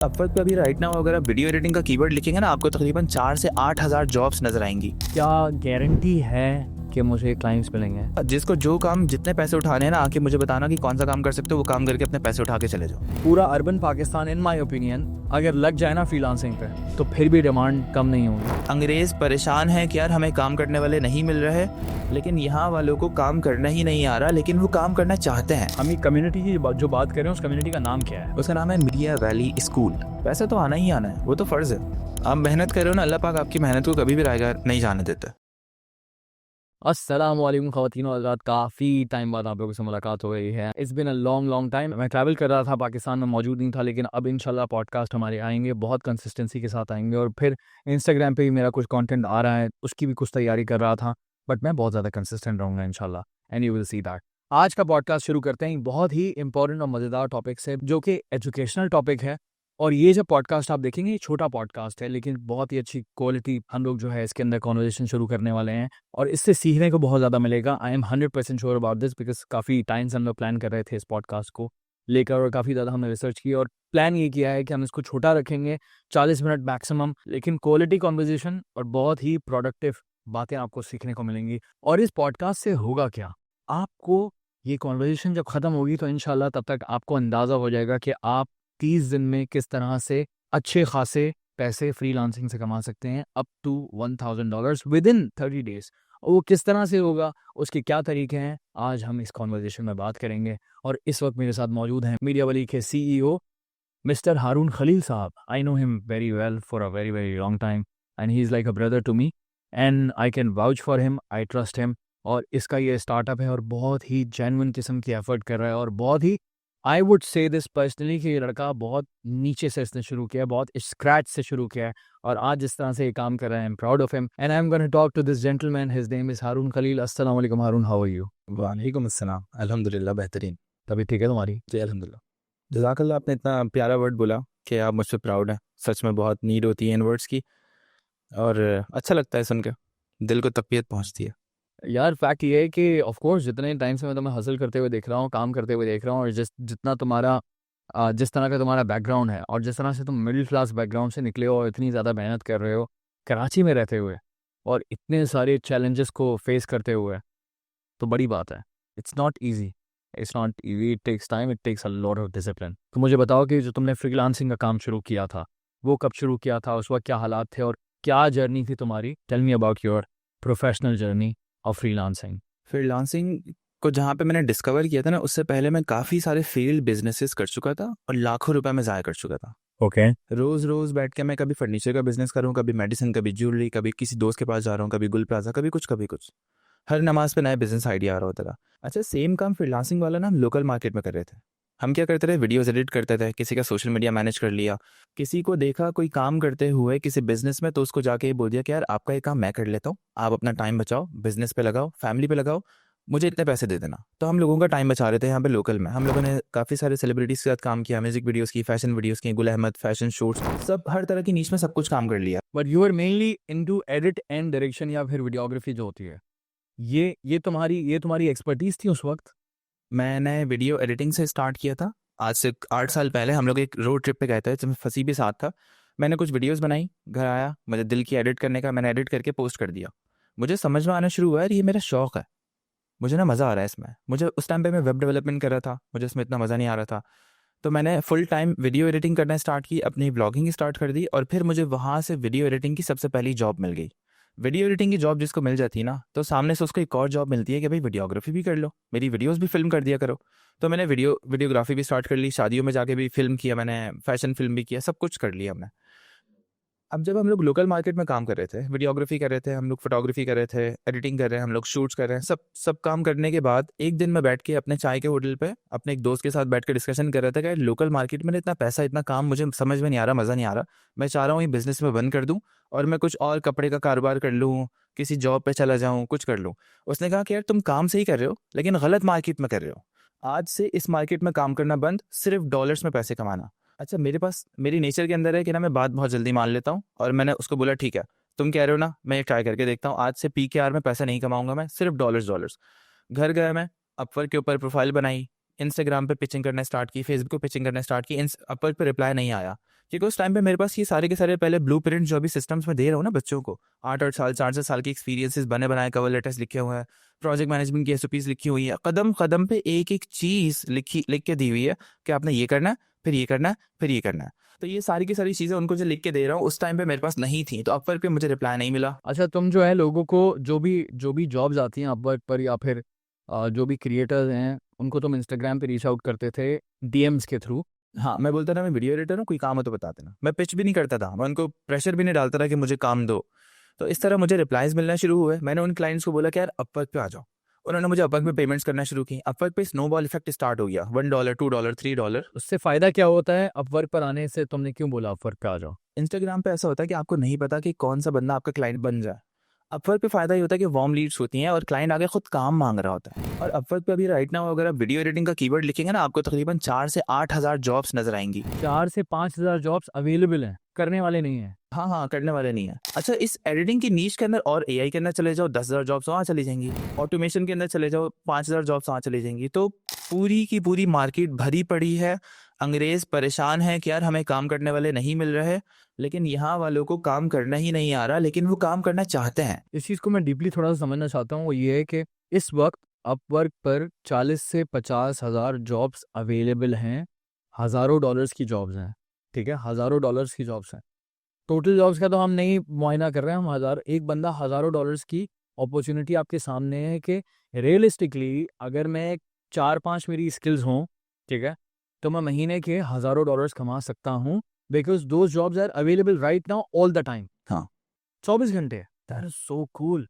Upwork पे अभी right now अगर आप वीडियो एडिटिंग का कीवर्ड लिखेंगे ना, आपको तकरीबन 4 से 8 हज़ार जॉब्स नजर आएंगी। क्या गारंटी है कि मुझे क्लाइंट्स मिलेंगे? जिसको जो काम जितने पैसे उठाने हैं ना, आके मुझे बताना कि कौन सा काम कर सकते हो, वो काम करके अपने पैसे उठा के चले जाओ। पूरा urban Pakistan in my opinion अगर लग जाए ना फ्रीलांसिंग पे तो फिर भी डिमांड कम नहीं होगी। अंग्रेज परेशान है कि यार हमें काम करने वाले नहीं मिल रहे, लेकिन यहाँ वालों को काम करना ही नहीं आ रहा, लेकिन वो काम करना चाहते हैं। हम एक कम्युनिटी की जो बात कर रहे हैं उस कम्युनिटी का नाम क्या है? उसका नाम है मीडिया वैली स्कूल। पैसा तो आना ही आना है, वो तो फर्ज है। आप मेहनत कर रहे हो ना, अल्लाह पाक आपकी मेहनत को कभी भी रायगा नहीं जाने देता। अस्सलाम वालेकुम ख़वातीन और हज़रात, काफ़ी टाइम बाद आप लोगों से मुलाकात हो गई है। It's been a long time. मैं ट्रैवल कर रहा था, पाकिस्तान में मौजूद नहीं था, लेकिन अब इंशाल्लाह पॉडकास्ट हमारे आएंगे, बहुत कंसिस्टेंसी के साथ आएंगे। और फिर इंस्टाग्राम पे भी मेरा कुछ कंटेंट आ रहा है, उसकी भी कुछ तैयारी कर रहा था, बट मैं बहुत ज़्यादा कंसिस्टेंट रहूँगा इंशाल्लाह, and you will see that. आज का पॉडकास्ट शुरू करते हैं बहुत ही इंपॉर्टेंट और मज़ेदार टॉपिक से, जो कि एजुकेशनल टॉपिक है। और ये जो पॉडकास्ट आप देखेंगे, ये छोटा पॉडकास्ट है, लेकिन बहुत ही अच्छी क्वालिटी हम लोग जो है इसके अंदर कॉन्वर्सेशन शुरू करने वाले हैं, और इससे सीखने को बहुत ज़्यादा मिलेगा। I am 100% sure about this, because काफ़ी टाइम से हम लोग प्लान कर रहे थे इस पॉडकास्ट को लेकर, और काफ़ी ज़्यादा हमने रिसर्च की और प्लान ये किया है कि हम इसको छोटा रखेंगे, 40 मिनट मैक्सिमम, लेकिन क्वालिटी कॉन्वर्सेशन और बहुत ही प्रोडक्टिव बातें आपको सीखने को मिलेंगी। और इस पॉडकास्ट से होगा क्या, आपको ये कॉन्वर्सेशन जब ख़त्म होगी तो इंशाल्लाह तब तक आपको अंदाज़ा हो जाएगा कि आप 30 दिन में किस तरह से अच्छे खासे पैसे फ्रीलांसिंग से कमा सकते हैं, up to $1000 within 30 days. वो किस तरह से होगा, उसके क्या तरीके हैं, आज हम इस कॉन्वर्जेशन में बात करेंगे। और इस वक्त मेरे साथ मौजूद हैं मीडिया वली के CEO मिस्टर हारून खलील साहब। I know him very well for a very very long time, and he is like a brother to me, and I can vouch for him, I trust him. और इसका ये startup है और बहुत ही genuine किस्म की effort कर रहा है, और बहुत ही, I would say this personally, कि ये लड़का बहुत नीचे से इसने शुरू किया है, बहुत स्क्रैच से शुरू किया है, और आज जिस तरह से ये काम कर रहा है, I am proud of him, and I am gonna talk to this gentleman, his name is Haroon Khalil. अस्सलाम वालेकुम हारून, हाउ आर यू? वालेकुम अस्सलाम, अल्हम्दुलिल्लाह बेहतरीन। तभी ठीक है तुम्हारी? जी अल्हम्दुलिल्लाह। जज़ाकल्लाह, आपने इतना प्यारा वर्ड बोला कि आप मुझ पे प्राउड हैं। सच में बहुत नीड होती है इन वर्ड्स की, और अच्छा लगता है सुन के, दिल को तक़वियत पहुँचती है। यार फैक्ट ये है कि ऑफ कोर्स जितने टाइम से मैं तुम्हें हसल करते हुए देख रहा हूँ, काम करते हुए देख रहा हूँ, और जितना तुम्हारा जिस तरह का तुम्हारा बैकग्राउंड है, और जिस तरह से तुम मिडिल क्लास बैकग्राउंड से निकले हो और इतनी ज़्यादा मेहनत कर रहे हो कराची में रहते हुए, और इतने सारे चैलेंजेस को फेस करते हुए, तो बड़ी बात है। It's not easy, it's not easy, it takes time, it takes a lot of discipline. तो मुझे बताओ कि जो तुमने फ्रीलांसिंग का काम शुरू किया था, वो कब शुरू किया था, उस वक्त क्या हालात थे, और क्या जर्नी थी तुम्हारी? Tell me about your professional journey of freelancing. Freelancing को जहाँ पे मैंने डिस्कवर किया था ना, उससे पहले मैं काफ़ी सारे फेल्ड बिजनेसेस कर चुका था और लाखों रुपए में ज़ाया कर चुका था। ओके। रोज़ रोज़ बैठ के मैं कभी फर्नीचर का बिजनेस कर रहा हूँ, कभी मेडिसिन, कभी ज्वेलरी, कभी किसी दोस्त के पास जा रहा हूँ, कभी गुल प्लाजा, कभी कुछ कभी कुछ। हर नमाज पे नया बिजनेस आइडिया आ रहा होता था। अच्छा, सेम काम फ्रीलांसिंग वाला ना हम लोकल मार्केट में कर रहे थे। हम क्या करते थे, वीडियोस एडिट करते थे, किसी का सोशल मीडिया मैनेज कर लिया, किसी को देखा कोई काम करते हुए किसी बिजनेस में, तो उसको जाके ये बोल दिया कि यार आपका ये काम मैं कर लेता हूँ, आप अपना टाइम बचाओ, बिजनेस पे लगाओ, फैमिली पे लगाओ, मुझे इतने पैसे दे देना। तो हम लोगों का टाइम बचा रहे थे यहाँ पे लोकल में। हम लोगों ने काफ़ी सारे सेलिब्रिटीज़ के साथ काम किया, म्यूजिक वीडियोस की, फैशन वीडियोस की, गुल अहमद, फैशन शूट्स, सब हर तरह की नीच में सब कुछ काम कर लिया। But you are mainly into edit and direction, या फिर वीडियोग्राफी जो होती है, ये तुम्हारी एक्सपर्टीज थी उस वक्त? मैंने वीडियो एडिटिंग से स्टार्ट किया था। आज से 8 साल पहले हम लोग एक रोड ट्रिप पे गए थे, जिसमें फसी भी साथ था। मैंने कुछ वीडियोस बनाई, घर आया, मुझे दिल की एडिट करने का, मैंने एडिट करके पोस्ट कर दिया। मुझे समझ में आना शुरू हुआ यार ये मेरा शौक है, मुझे ना मज़ा आ रहा है इसमें। मुझे उस टाइम पे मैं वेब डेवलपमेंट कर रहा था, मुझे इसमें इतना मज़ा नहीं आ रहा था। तो मैंने फुल टाइम वीडियो एडिटिंग करना स्टार्ट की, अपनी ब्लॉगिंग स्टार्ट कर दी, और फिर मुझे वहाँ से वीडियो एडिटिंग की सबसे पहली जॉब मिल गई। वीडियो एडिटिंग की जॉब जिसको मिल जाती है ना, तो सामने से उसको एक और जॉब मिलती है कि भाई वीडियोग्राफी भी कर लो, मेरी वीडियोस भी फिल्म कर दिया करो। तो मैंने वीडियोग्राफी भी स्टार्ट कर ली, शादियों में जाके भी फिल्म किया मैंने, फैशन फिल्म भी किया, सब कुछ कर लिया हमने। अब जब हम लोग लोकल मार्केट में काम कर रहे थे, वीडियोग्राफी कर रहे थे, हम लोग फोटोग्राफी कर रहे थे, एडिटिंग कर रहे हैं, हम लोग शूट्स कर रहे हैं, सब सब काम करने के बाद एक दिन मैं बैठ के अपने चाय के होटल पे अपने एक दोस्त के साथ बैठ के डिस्कशन कर रहा था कि लोकल मार्केट में इतना पैसा, इतना काम मुझे समझ में नहीं आ रहा, मज़ा नहीं आ रहा। मैं चाह रहा हूँ ये बिजनेस में बंद कर दूँ और मैं कुछ और कपड़े का कारोबार कर लूँ, किसी जॉब पे चला जाऊँ, कुछ कर लूँ। उसने कहा कि यार तुम काम सही कर रहे हो, लेकिन गलत मार्केट में कर रहे हो। आज से इस मार्केट में काम करना बंद, सिर्फ डॉलर्स में पैसे कमाना। अच्छा, मेरी नेचर के अंदर है कि ना मैं बात बहुत जल्दी मान लेता हूँ, और मैंने उसको बोला ठीक है, तुम कह रहे हो ना, मैं ये ट्राई करके देखता हूँ। आज से PKR में पैसा नहीं कमाऊंगा मैं, सिर्फ डॉलर्स डॉलर्स। घर गया मैं, अपवर्क के ऊपर प्रोफाइल बनाई, इंस्टाग्राम पे पिचिंग करना स्टार्ट की, फेसबुक पे पिचिंग करना स्टार्ट की। अपवर्क पे रिप्लाई नहीं आया, क्योंकि उस टाइम पे मेरे पास ये सारे के सारे पहले ब्लू प्रिंट जो अभी सिस्टम्स में दे रहा हूँ ना बच्चों को, 8-8 साल 4-4 साल के एक्सपीरियंसेस बने बनाए कवर लेटर्स लिखे हुए हैं, प्रोजेक्ट मैनेजमेंट की एसओपीज लिखी हुई है, कदम कदम पे एक एक चीज़ लिख के दी हुई है कि आपने ये करना है, फिर ये करना है, फिर ये करना है। तो ये सारी की सारी चीज़ें उनको जो लिख के दे रहा हूँ उस टाइम पे मेरे पास नहीं थी, तो अपवर्क पे मुझे रिप्लाई नहीं मिला। अच्छा, तुम जो है लोगों को जो भी जॉब्स आती हैं अपवर्क पर या फिर जो भी क्रिएटर्स हैं उनको तुम इंस्टाग्राम पे रीच आउट करते थे डीएम्स के थ्रू? हाँ, मैं बोलता था मैं वीडियो एडिटर हूँ, कोई काम हो तो बता देना। मैं पिच भी नहीं करता था, मैं उनको प्रेशर भी नहीं डालता था कि मुझे काम दो। तो इस तरह मुझे रिप्लाईज मिलना शुरू हुए। मैंने उन क्लाइंट्स को बोला कि यार अपवर्क पे आ जाओ। उन्होंने मुझे अपवर्क पे पेमेंट्स करना शुरू की। अपवर्क पे स्नोबॉल इफेक्ट स्टार्ट हो गया, $1 $2 $3। उससे फ़ायदा क्या होता है अपवर्क पर आने से? तुमने क्यों बोला अपवर्क पे आ जाओ? इंस्टाग्राम पे ऐसा होता है कि आपको नहीं पता कि कौन सा बंदा आपका क्लाइंट बन जाए। अपवर्क पे फायदा ये होता है कि वार्म लीड्स होती हैं और क्लाइंट आगे खुद काम मांग रहा होता है। और अपवर्क पे अभी राइट नाउ अगर आप वीडियो एडिटिंग का कीवर्ड लिखेंगे ना, आपको तकरीबन 4 से 8 हज़ार जॉब्स नजर आएंगी। 4 से 5 हज़ार जॉब्स अवेलेबल हैं, करने वाले नहीं हैं। हाँ हाँ, करने वाले नहीं है। अच्छा, इस एडिटिंग की नीश के अंदर और एआई के अंदर चले जाओ, 10,000 जॉब्स वहाँ चली जाएंगी। ऑटोमेशन के अंदर चले जाओ, 5,000 जॉब्स वहाँ चली जाएंगी। तो पूरी की पूरी मार्केट भरी पड़ी है। अंग्रेज परेशान है कि यार हमें काम करने वाले नहीं मिल रहे, लेकिन यहाँ वालों को काम करना ही नहीं आ रहा, लेकिन वो काम करना चाहते हैं। इस चीज़ को मैं डीपली थोड़ा सा समझना चाहता हूँ, वो ये है कि इस वक्त अपवर्क पर 40 से 50 हज़ार जॉब्स अवेलेबल हैं, हज़ारों डॉलर्स की जॉब्स हैं, ठीक है, हज़ारों डॉलर्स की जॉब्स हैं। टोटल जॉब्स का तो हम नहीं मुआयना कर रहे हैं, हम हज़ार एक बंदा हज़ारों डॉलर्स की अपॉर्चुनिटी आपके सामने है कि रियलिस्टिकली अगर मैं 4-5 मेरी स्किल्स हों, ठीक है, तो मैं महीने के हज़ारों डॉलर्स कमा सकता हूँ, because those jobs are available right now all the time. हाँ, 24 घंटे। That is so cool.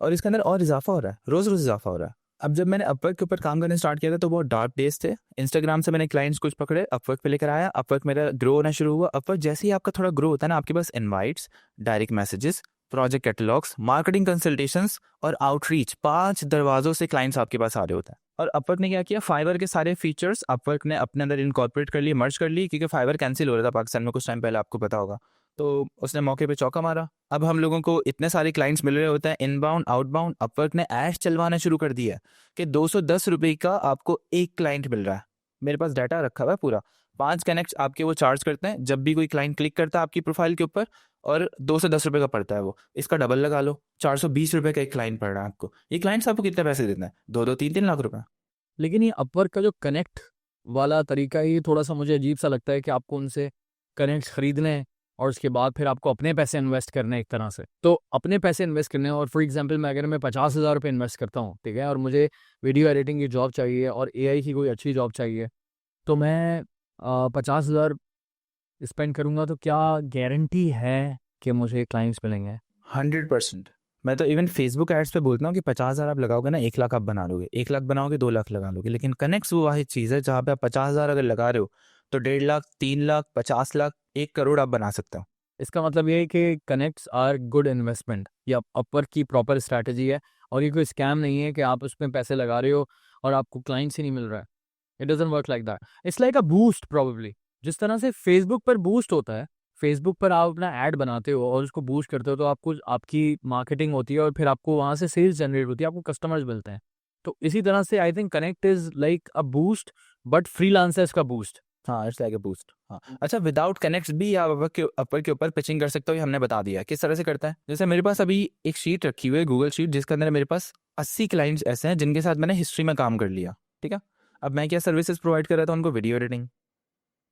और इसके अंदर और इजाफा हो रहा है, रोज रोज इजाफा हो रहा है। अब जब मैंने अपवर्क के ऊपर काम करने स्टार्ट किया था तो बहुत डार्क डेज थे। इंस्टाग्राम से मैंने क्लाइंट्स कुछ पकड़े, अपवर्क पे लेकर आया, अपवर्क मेरा ग्रो होना शुरू हुआ। अपवर्क जैसे ही आपका थोड़ा ग्रो होता है ना, आपके पास invites, direct messages, project catalogues, marketing consultations और आउटरीच, 5 दरवाजों से क्लाइंट्स आपके पास आ रहे होते हैं। और अपवर्क ने क्या किया, फाइवर के सारे फीचर्स अपवर्क ने अपने अंदर इनकॉर्पोरेट कर लिए, मर्ज कर लिए, क्योंकि फाइवर कैंसिल हो रहा था पाकिस्तान में कुछ टाइम पहले, आपको पता होगा। तो उसने मौके पे चौका मारा। अब हम लोगों को इतने सारे क्लाइंट्स मिल रहे होते हैं, इनबाउंड आउटबाउंड। अपवर्क ने ऐश चलवाना शुरू कर दिया कि 210 रुपये का आपको एक क्लाइंट मिल रहा है। मेरे पास डाटा रखा हुआ है पूरा, 5 कनेक्ट आपके वो चार्ज करते हैं जब भी कोई क्लाइंट क्लिक करता है आपकी प्रोफाइल के ऊपर, और 210 रुपये का पड़ता है वो। इसका डबल लगा लो, 420 रुपये का एक क्लाइंट पड़ रहा है आपको। ये क्लाइंट्स आपको कितने पैसे देते हैं? 2-2 3-3 लाख रुपए। लेकिन ये अपवर्क का जो कनेक्ट वाला तरीका है, ये थोड़ा-सा मुझे अजीब-सा लगता है कि आपको उनसे कनेक्ट्स खरीदने हैं और उसके बाद फिर आपको अपने पैसे इन्वेस्ट करने हैं एक तरह से। तो अपने पैसे इन्वेस्ट करने हैं और फॉर एग्ज़ाम्पल मैं 50,000 रुपए इन्वेस्ट करता हूँ, ठीक है? और मुझे वीडियो एडिटिंग की जॉब चाहिए और एआई की कोई अच्छी जॉब चाहिए, तो मैं 50,000 स्पेंड करूँगा, तो क्या गारंटी है कि मुझे क्लाइंट्स मिलेंगे? 100%। मैं तो इवन फेसबुक एड्स पे बोलता हूँ कि 50,000 आप लगाओगे ना, 1 लाख आप बना लोगे। 1 लाख बनाओगे, 2 लाख लगा लोगे। लेकिन कनेक्ट्स वो वाहिद चीज़ है जहाँ पे आप 50,000 अगर लगा रहे हो तो 1.5 लाख, 3 लाख, 50 लाख, 1 करोड़ आप बना सकते हो। इसका मतलब ये है कि कनेक्ट्स आर गुड इन्वेस्टमेंट, ये अपवर्क की प्रॉपर स्ट्रैटेजी है और ये कोई स्कैम नहीं है कि आप उसमें पैसे लगा रहे हो और आपको क्लाइंट्स ही नहीं मिल रहा है। It doesn't work like that. It's like a boost probably. जिस तरह से फेसबुक पर बूस्ट होता है, फेसबुक पर आप अपना ऐड बनाते हो और उसको बूस्ट करते हो तो आपको आपकी मार्केटिंग होती है और फिर आपको वहाँ से सेल्स जनरेट होती है, आपको कस्टमर्स मिलते हैं। तो इसी तरह से I think connect is like a boost but freelancers का बूस्ट। हाँ, इट्स लाइक अ बूस्ट। हाँ, अच्छा, विदाउट कनेक्ट्स भी आप अपवर्क के ऊपर पिचिंग कर सकते हो, ये हमने बता दिया किस तरह से करता है। जैसे मेरे पास अभी एक शीट रखी हुई है, गूगल शीट, जिसके अंदर मेरे पास 80 क्लाइंट्स ऐसे हैं जिनके साथ मैंने हिस्ट्री में काम कर लिया। ठीक है, अब मैं क्या सर्विसेज प्रोवाइड कर रहा था उनको, वीडियो एडिटिंग।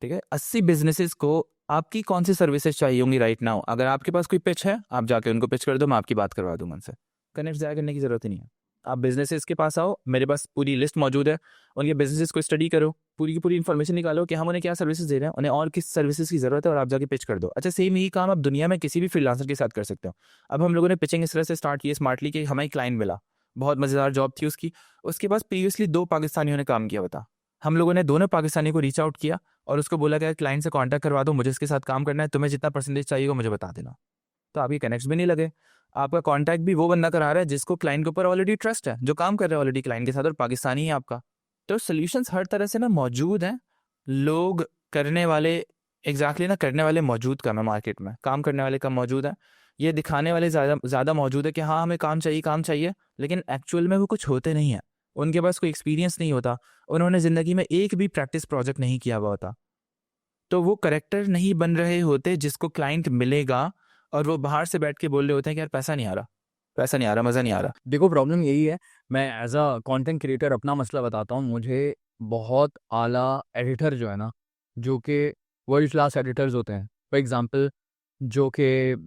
ठीक है, 80 बिजनेसेस को आपकी कौन सी सर्विसेज चाहिए होंगी राइट नाउ। अगर आपके पास कोई पिच है, आप जाके उनको पिच कर दो, मैं आपकी बात करवा दूंगा उनसे। कनेक्ट जाया करने की जरूरत ही नहीं है। आप बिजनेसेस के पास आओ, मेरे पास पूरी लिस्ट मौजूद है, उनके बिजनेसेस को स्टडी करो, पूरी की पूरी इन्फॉर्मेशन निकालो कि हम उन्हें क्या सर्विसेज दे रहे हैं, उन्हें और किस सर्विसेज की जरूरत है, और आप जाके पिच कर दो। अच्छा, सेम यही काम आप दुनिया में किसी भी फ्रीलांसर के साथ कर सकते हो। अब हम लोगों ने पिचिंग इस तरह से स्टार्ट की स्मार्टली कि हमें क्लाइंट मिला, बहुत मज़ेदार जॉब थी उसकी। उसके पास प्रीवियसली 2 पाकिस्तानियों ने काम किया हुआ था। हम लोगों ने दोनों पाकिस्तानी को रीच आउट किया और उसको बोला कि क्लाइंट से कांटेक्ट करवा दो, मुझे इसके साथ काम करना है, तुम्हें जितना परसेंटेज चाहिए वो मुझे बता देना। तो आपके कनेक्ट्स भी नहीं लगे, आपका कांटेक्ट भी वो बंदा करा रहा है जिसको क्लाइंट के ऊपर ऑलरेडी ट्रस्ट है, जो काम कर रहा है ऑलरेडी क्लाइंट के साथ और पाकिस्तानी है आपका। तो सोल्यूशंस हर तरह से ना मौजूद हैं। लोग करने वाले, एग्जैक्टली ना, करने वाले मौजूद कम है मार्केट में, काम करने वाले कम मौजूद है। ये दिखाने वाले ज़्यादा मौजूद है कि हाँ हमें काम चाहिए, लेकिन एक्चुअल में वो कुछ होते नहीं है। उनके पास कोई एक्सपीरियंस नहीं होता, उन्होंने ज़िंदगी में एक भी प्रैक्टिस प्रोजेक्ट नहीं किया हुआ होता। तो वो करेक्टर नहीं बन रहे होते जिसको क्लाइंट मिलेगा, और वो बाहर से बैठ के बोल रहे होते हैं कि यार पैसा नहीं आ रहा, पैसा नहीं आ रहा, मज़ा नहीं आ रहा। देखो प्रॉब्लम यही है, मैं एज अ कंटेंट क्रिएटर अपना मसला बताता हूँ। मुझे बहुत आला एडिटर जो है ना, जो कि वर्ल्ड क्लास एडिटर्स होते हैं, फॉर एग्जांपल जो कि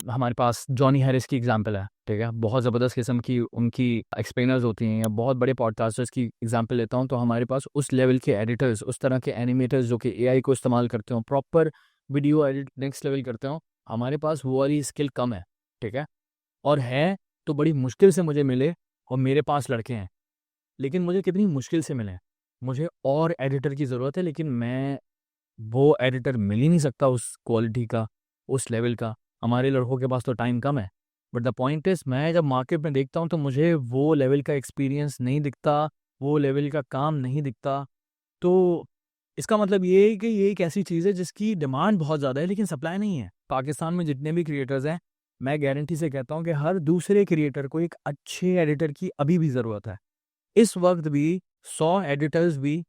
हमारे पास जॉनी हैरिस की एग्जांपल है, ठीक है, बहुत ज़बरदस्त किस्म की उनकी एक्सप्लेनर्स होती हैं, या बहुत बड़े पॉडकास्टर्स की एग्जांपल लेता हूँ, तो हमारे पास उस लेवल के एडिटर्स, उस तरह के एनिमेटर्स जो कि एआई को इस्तेमाल करते हो, proper video edit next level करते हो, हमारे पास वो वाली स्किल कम है, ठीक है। और है तो बड़ी मुश्किल से मुझे मिले, और मेरे पास लड़के हैं, लेकिन मुझे कितनी मुश्किल से मिले। मुझे और एडिटर की ज़रूरत है, लेकिन मैं वो एडिटर मिल ही नहीं सकता उस क्वालिटी का, उस लेवल का। हमारे लड़कों के पास तो टाइम कम है। बट द पॉइंट इज़, मैं जब मार्केट में देखता हूँ तो मुझे वो लेवल का एक्सपीरियंस नहीं दिखता, वो लेवल का काम नहीं दिखता। तो इसका मतलब ये है कि ये एक ऐसी चीज़ है जिसकी डिमांड बहुत ज़्यादा है, लेकिन सप्लाई नहीं है। पाकिस्तान में जितने भी क्रिएटर्स हैं, मैं गारंटी से कहता हूँ कि हर दूसरे क्रिएटर को एक अच्छे एडिटर की अभी भी ज़रूरत है। इस वक्त भी 100 एडिटर्स भी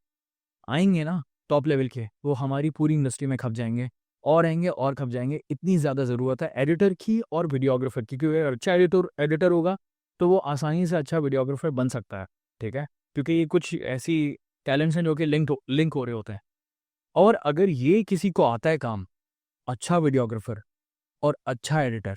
आएंगे ना टॉप लेवल के, वो हमारी पूरी इंडस्ट्री में खप जाएंगे, और आएंगे और खप जाएंगे। इतनी ज़्यादा ज़रूरत है एडिटर की और वीडियोग्राफर की, क्योंकि अगर अच्छा एडिटर एडिटर होगा तो वो आसानी से अच्छा वीडियोग्राफर बन सकता है, ठीक है, क्योंकि ये कुछ ऐसी टैलेंट्स हैं जो कि लिंक हो रहे होते हैं। और अगर ये किसी को आता है काम, अच्छा वीडियोग्राफर और अच्छा एडिटर,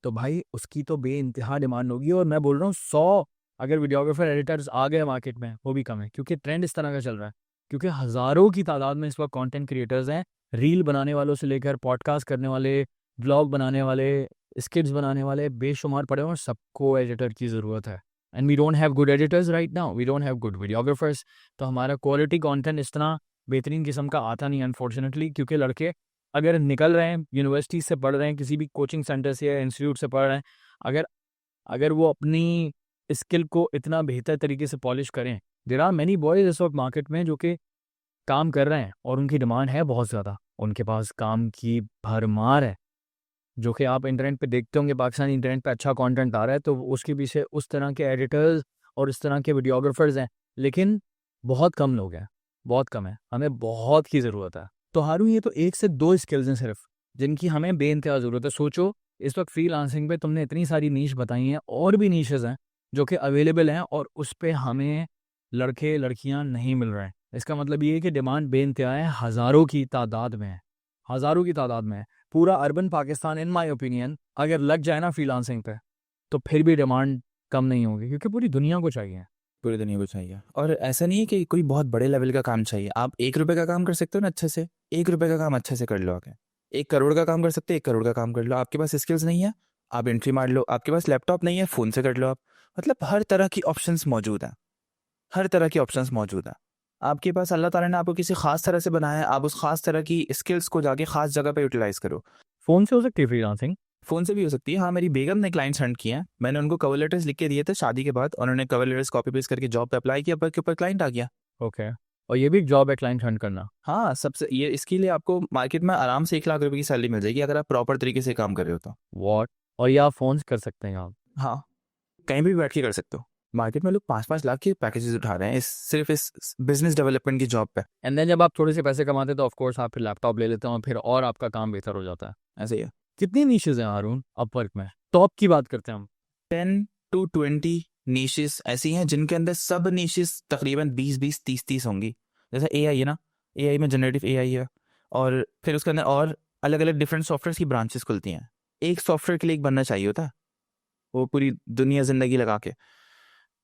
तो भाई उसकी तो बेइंतहा डिमांड होगी। और मैं बोल रहा हूँ 100 अगर वीडियोग्राफर एडिटर्स आ गए मार्केट में, वो भी कम है, क्योंकि ट्रेंड इस तरह का चल रहा है। क्योंकि हज़ारों की तादाद में इस वक्त कंटेंट क्रिएटर्स हैं, रील बनाने वालों से लेकर पॉडकास्ट करने वाले, व्लॉग बनाने वाले, स्किट्स बनाने वाले बेशुमार पड़े हैं, और सबको एडिटर की ज़रूरत है। And we don't have good editors right now, we don't have good videographers. तो हमारा क्वालिटी कंटेंट इतना बेहतरीन किस्म का आता नहीं अनफॉर्चुनेटली, क्योंकि लड़के अगर निकल रहे हैं, यूनिवर्सिटी से पढ़ रहे हैं, किसी भी कोचिंग सेंटर से या इंस्टीट्यूट से पढ़ रहे हैं, अगर अगर वो अपनी स्किल को इतना बेहतर तरीके से पॉलिश करें, देयर आर मेनी बॉयज इस वक्त मार्केट में जो कि काम कर रहे हैं, और उनकी डिमांड है बहुत ज़्यादा, उनके पास काम की भरमार है। जो कि आप इंटरनेट पे देखते होंगे, पाकिस्तानी इंटरनेट पे अच्छा कंटेंट आ रहा है, तो उसके पीछे उस तरह के एडिटर्स और इस तरह के वीडियोग्राफर्स हैं, लेकिन बहुत कम लोग हैं, बहुत कम है। हमें बहुत की ज़रूरत है। तो हारून, ये तो 1 से 2 स्किल्स हैं सिर्फ, जिनकी हमें बेइंतहा ज़रूरत है। सोचो, इस वक्त फ्रीलांसिंग पे तुमने इतनी सारी नीश बताई हैं, और भी नीशेज़ हैं जो कि अवेलेबल हैं, और उस पे हमें लड़के लड़कियां नहीं मिल रहे हैं। इसका मतलब ये है कि डिमांड बेइंतहा है, हज़ारों की तादाद में है, हज़ारों की तादाद में है। पूरा urban Pakistan in my opinion अगर लग जाए ना फ्रीलांसिंग पे, तो फिर भी डिमांड कम नहीं होगी, क्योंकि पूरी दुनिया को चाहिए। पूरी दुनिया को चाहिए। और ऐसा नहीं है कि कोई बहुत बड़े लेवल का काम चाहिए। आप 1 रुपए का काम कर सकते हो ना अच्छे से, 1 रुपए का काम अच्छे से कर लो आके। 1 करोड़ का काम कर सकते हो, 1 करोड़ का काम कर लो। आपके पास स्किल्स नहीं है, आप एंट्री मार लो। आपके पास लैपटॉप नहीं है, फ़ोन से कर लो आप। मतलब हर तरह की ऑप्शंस मौजूद हैं, हर तरह की ऑप्शंस मौजूद हैं। आपके पास अल्लाह ताला ने आपको किसी खास तरह से बनाया है, आप उस खास तरह की स्किल्स को जाके खास जगह पे यूटिलाइज करो। फ़ोन से हो सकती है फ्रीलांसिंग? फ़ोन से भी हो सकती है। हाँ, मेरी बेगम ने क्लाइंट्स हंट किए हैं। मैंने उनको कवर लेटर्स लिख के दिए थे शादी के बाद, और उन्होंने कवर लेटर्स कॉपी पेस्ट करके जॉब पे अप्लाई किया, पर के ऊपर क्लाइंट आ गया। ओके। और ये भी एक जॉब है, क्लाइंट हंट करना? हाँ, सबसे ये इसके लिए आपको मार्केट में आराम से 1 लाख रुपए की सैलरी मिल जाएगी, अगर आप प्रॉपर तरीके से काम कर रहे हो तो। वॉट? और ये आप फ़ोन से कर सकते हैं आप? हाँ, कहीं भी बैठ के कर सकते हो। मार्केट में लोग 5-5 लाख के पैकेजेस उठा रहे हैं सिर्फ इस बिजनेस डेवलपमेंट की जॉब पे। एंड देन जब आप थोड़े से पैसे कमाते हैं, तो ऑफ कोर्स आप फिर लैपटॉप ले लेते हैं, और फिर और आपका काम बेहतर हो जाता है। ऐसे ही है। कितनी नीशेज़ हैं हारून अपवर्क में? टॉप की बात करते हैं हम। 10 to 20 नीशेस ऐसी हैं जिनके अंदर सब नीशेस तकरीबन 20-20, 30-30 होंगी। जैसे एआई है ना, एआई में जनरेटिव एआई है, और फिर उसके अंदर और अलग अलग डिफरेंट सॉफ्टवेयर की ब्रांचेस खुलती हैं। एक सॉफ्टवेयर के लिए एक बनना चाहिए होता है, वो पूरी दुनिया ज़िंदगी लगा के।